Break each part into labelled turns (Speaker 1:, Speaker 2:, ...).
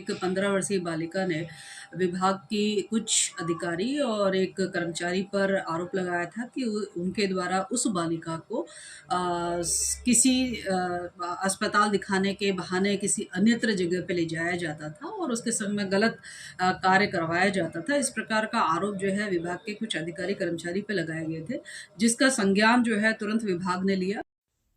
Speaker 1: एक 15 वर्षीय बालिका ने विभाग की कुछ अधिकारी और एक कर्मचारी पर आरोप लगाया था कि उनके द्वारा उस बालिका को किसी अस्पताल दिखाने के बहाने किसी अन्यत्र जगह पे ले जाया जाता था और उसके संग में गलत कार्य करवाया जाता था। इस प्रकार का आरोप जो है विभाग के कुछ अधिकारी कर्मचारी पे लगाए गए थे, जिसका संज्ञान जो है तुरंत विभाग ने लिया।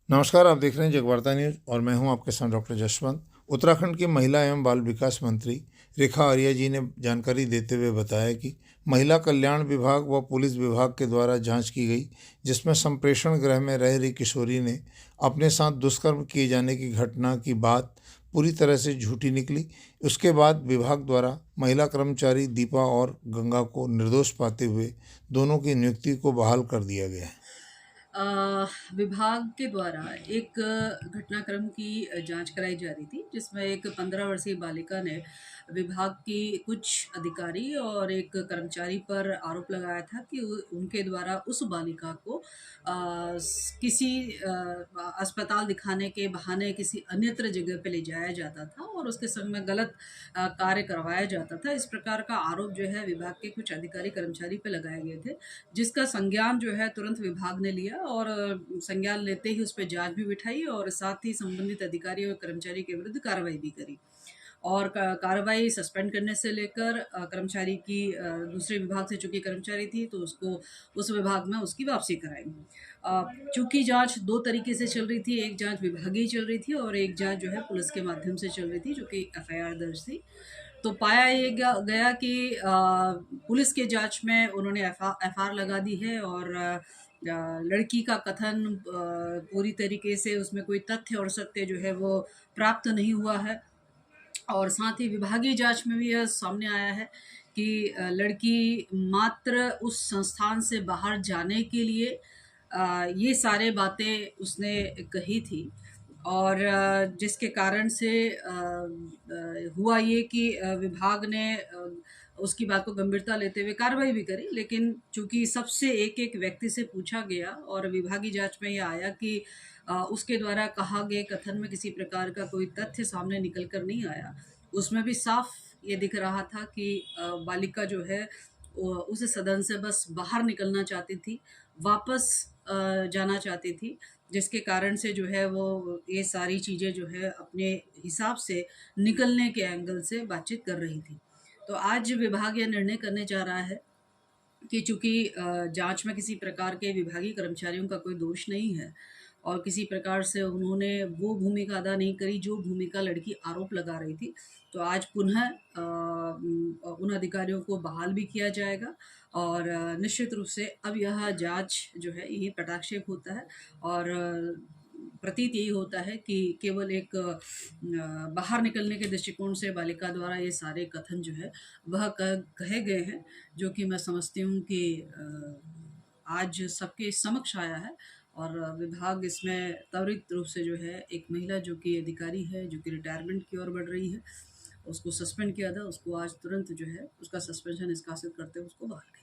Speaker 2: नमस्कार, आप देख रहे हैं जगवार्ता न्यूज और मैं हूं आपके साथ डॉक्टर जसवंत। उत्तराखंड की महिला एवं बाल विकास मंत्री रेखा आर्या जी ने जानकारी देते हुए बताया कि महिला कल्याण विभाग व पुलिस विभाग के द्वारा जांच की गई, जिसमें संप्रेषण गृह में रह रही किशोरी ने अपने साथ दुष्कर्म किए जाने की घटना की बात पूरी तरह से झूठी निकली। उसके बाद विभाग द्वारा महिला कर्मचारी दीपा और गंगा को निर्दोष पाते हुए दोनों की नियुक्ति को बहाल कर दिया गया है।
Speaker 1: विभाग के द्वारा एक घटनाक्रम की जांच कराई जा रही थी, जिसमें एक 15 वर्षीय बालिका ने विभाग की कुछ अधिकारी और एक कर्मचारी पर आरोप लगाया था कि उनके द्वारा उस बालिका को किसी अस्पताल दिखाने के बहाने किसी अन्यत्र जगह पे ले जाया जाता था और उसके संग में गलत कार्य करवाया जाता था। इस प्रकार का आरोप जो है विभाग के कुछ अधिकारी कर्मचारी पे लगाए गए थे, जिसका संज्ञान जो है तुरंत विभाग ने लिया और संज्ञान लेते ही उस पर जांच भी बिठाई और साथ ही संबंधित अधिकारी और कर्मचारी के विरुद्ध कार्रवाई भी करी। और कार्रवाई सस्पेंड करने से लेकर कर्मचारी की दूसरे विभाग से चूंकि कर्मचारी थी तो उसको उस विभाग में उसकी वापसी कराई। चूंकि जांच दो तरीके से चल रही थी, एक जांच विभागीय चल रही थी और एक जांच जो है पुलिस के माध्यम से चल रही थी, जो कि एफआईआर दर्ज थी। तो पाया ये गया कि पुलिस के जांच में उन्होंने एफआईआर लगा दी है और लड़की का कथन पूरी तरीके से उसमें कोई तथ्य और सत्य जो है वो प्राप्त नहीं हुआ है। और साथ ही विभागीय जांच में भी यह सामने आया है कि लड़की मात्र उस संस्थान से बाहर जाने के लिए ये सारे बातें उसने कही थी और जिसके कारण से हुआ ये कि विभाग ने उसकी बात को गंभीरता लेते हुए कार्रवाई भी करी, लेकिन चूंकि सबसे एक एक व्यक्ति से पूछा गया और विभागीय जांच में यह आया कि उसके द्वारा कहा गए कथन में किसी प्रकार का कोई तथ्य सामने निकल कर नहीं आया। उसमें भी साफ ये दिख रहा था कि बालिका जो है उस सदन से बस बाहर निकलना चाहती थी, वापस जाना चाहती थी, जिसके कारण से जो है वो ये सारी चीज़ें जो है अपने हिसाब से निकलने के एंगल से बातचीत कर रही थी। तो आज विभाग यह निर्णय करने जा रहा है कि चूंकि जांच में किसी प्रकार के विभागीय कर्मचारियों का कोई दोष नहीं है और किसी प्रकार से उन्होंने वो भूमिका अदा नहीं करी जो भूमिका लड़की आरोप लगा रही थी, तो आज पुनः उन अधिकारियों को बहाल भी किया जाएगा और निश्चित रूप से अब यह जांच जो है यही पटाक्षेप होता है और प्रतीत यही होता है कि केवल एक बाहर निकलने के दृष्टिकोण से बालिका द्वारा ये सारे कथन जो है वह कहे गए हैं, जो कि मैं समझती हूँ कि आज सबके समक्ष आया है और विभाग इसमें त्वरित रूप से जो है एक महिला जो कि अधिकारी है, जो कि रिटायरमेंट की ओर बढ़ रही है, उसको सस्पेंड किया था, उसको आज तुरंत जो है उसका सस्पेंशन निष्कासित करते हुए उसको बहाल किया।